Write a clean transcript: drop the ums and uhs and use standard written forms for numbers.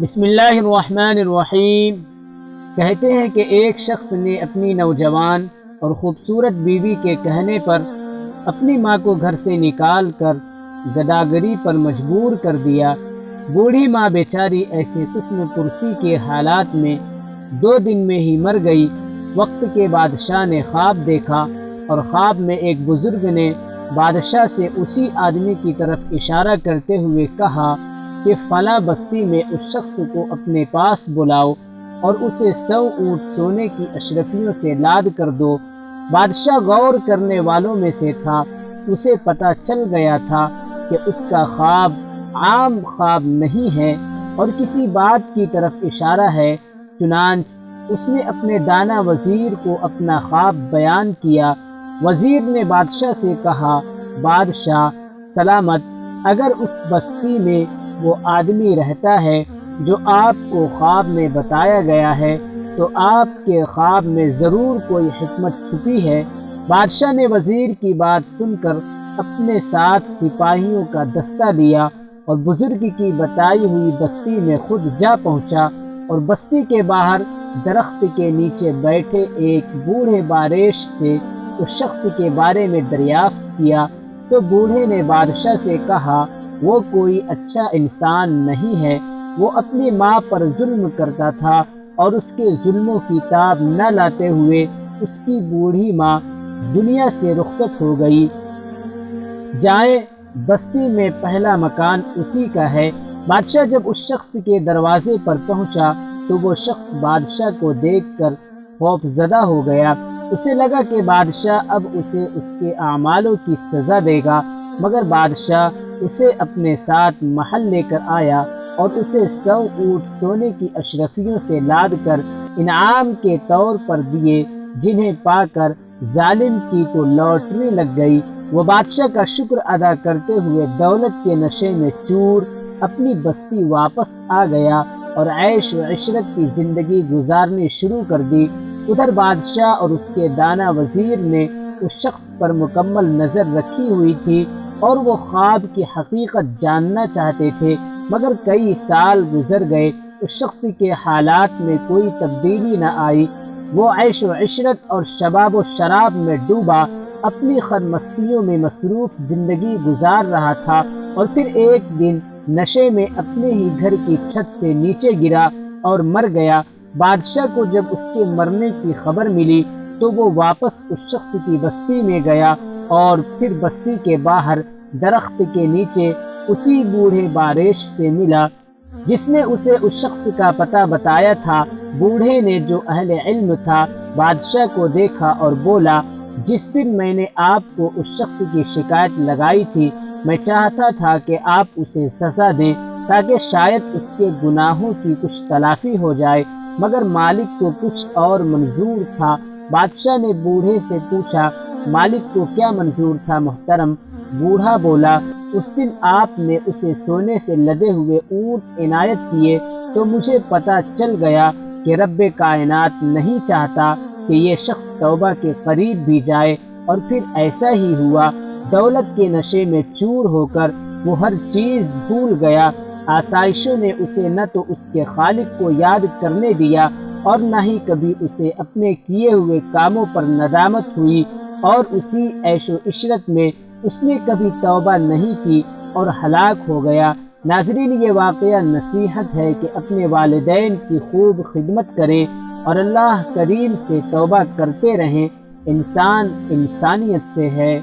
بسم اللہ الرحمن الرحیم۔ کہتے ہیں کہ ایک شخص نے اپنی نوجوان اور خوبصورت بیوی کے کہنے پر اپنی ماں کو گھر سے نکال کر گداگری پر مجبور کر دیا۔ بوڑھی ماں بیچاری ایسے قسم پرسی کے حالات میں 2 دن میں ہی مر گئی۔ وقت کے بادشاہ نے خواب دیکھا اور خواب میں ایک بزرگ نے بادشاہ سے اسی آدمی کی طرف اشارہ کرتے ہوئے کہا کہ فلاں بستی میں اس شخص کو اپنے پاس بلاؤ اور اسے 100 اونٹ سونے کی اشرفیوں سے لاد کر دو۔ بادشاہ غور کرنے والوں میں سے تھا۔ اسے پتہ چل گیا تھا کہ اس کا خواب عام خواب نہیں ہے اور کسی بات کی طرف اشارہ ہے۔ چنانچہ اس نے اپنے دانا وزیر کو اپنا خواب بیان کیا۔ وزیر نے بادشاہ سے کہا، بادشاہ سلامت، اگر اس بستی میں وہ آدمی رہتا ہے جو آپ کو خواب میں بتایا گیا ہے تو آپ کے خواب میں ضرور کوئی حکمت چھپی ہے۔ بادشاہ نے وزیر کی بات سن کر اپنے ساتھ سپاہیوں کا دستہ لیا اور بزرگ کی بتائی ہوئی بستی میں خود جا پہنچا اور بستی کے باہر درخت کے نیچے بیٹھے ایک بوڑھے باریش سے اس شخص کے بارے میں دریافت کیا تو بوڑھے نے بادشاہ سے کہا، وہ کوئی اچھا انسان نہیں ہے، وہ اپنی ماں پر ظلم کرتا تھا اور اس کے ظلموں کی تاب نہ لاتے ہوئے اس کی بوڑھی ماں دنیا سے رخصت ہو گئی۔ جائیں، بستی میں پہلا مکان اسی کا ہے۔ بادشاہ جب اس شخص کے دروازے پر پہنچا تو وہ شخص بادشاہ کو دیکھ کر خوف زدہ ہو گیا۔ اسے لگا کہ بادشاہ اب اسے اس کے اعمالوں کی سزا دے گا، مگر بادشاہ اسے اپنے ساتھ محل لے کر آیا اور اسے 100 اونٹ سونے کی اشرفیوں سے لاد کر انعام کے طور پر دیے، جنہیں پا کر ظالم کی تو لاٹری لگ گئی۔ وہ بادشاہ کا شکر ادا کرتے ہوئے دولت کے نشے میں چور اپنی بستی واپس آ گیا اور عیش و عشرت کی زندگی گزارنی شروع کر دی۔ ادھر بادشاہ اور اس کے دانا وزیر نے اس شخص پر مکمل نظر رکھی ہوئی تھی اور وہ خواب کی حقیقت جاننا چاہتے تھے، مگر کئی سال گزر گئے، اس شخص کے حالات میں کوئی تبدیلی نہ آئی۔ وہ عیش و عشرت اور شباب و شراب میں ڈوبا اپنی خرمستیوں میں مصروف زندگی گزار رہا تھا اور پھر ایک دن نشے میں اپنے ہی گھر کی چھت سے نیچے گرا اور مر گیا۔ بادشاہ کو جب اس کے مرنے کی خبر ملی تو وہ واپس اس شخص کی بستی میں گیا اور پھر بستی کے باہر درخت کے نیچے اسی بوڑھے باریش سے ملا جس نے اسے اس شخص کا پتہ بتایا تھا۔ بوڑھے نے، جو اہل علم تھا، بادشاہ کو دیکھا اور بولا، جس دن میں نے آپ کو اس شخص کی شکایت لگائی تھی، میں چاہتا تھا کہ آپ اسے سزا دیں تاکہ شاید اس کے گناہوں کی کچھ تلافی ہو جائے، مگر مالک کو کچھ اور منظور تھا۔ بادشاہ نے بوڑھے سے پوچھا، مالک کو کیا منظور تھا محترم؟ بوڑھا بولا، اس دن آپ نے اسے سونے سے لدے ہوئے اونٹ عنایت کیے تو مجھے پتہ چل گیا کہ رب کائنات نہیں چاہتا کہ یہ شخص توبہ کے قریب بھی جائے، اور پھر ایسا ہی ہوا۔ دولت کے نشے میں چور ہو کر وہ ہر چیز بھول گیا۔ آسائشوں نے اسے نہ تو اس کے خالق کو یاد کرنے دیا اور نہ ہی کبھی اسے اپنے کیے ہوئے کاموں پر ندامت ہوئی، اور اسی عیش و عشرت میں اس نے کبھی توبہ نہیں کی اور ہلاک ہو گیا۔ ناظرین، یہ واقعہ نصیحت ہے کہ اپنے والدین کی خوب خدمت کریں اور اللہ کریم سے توبہ کرتے رہیں۔ انسان انسانیت سے ہے۔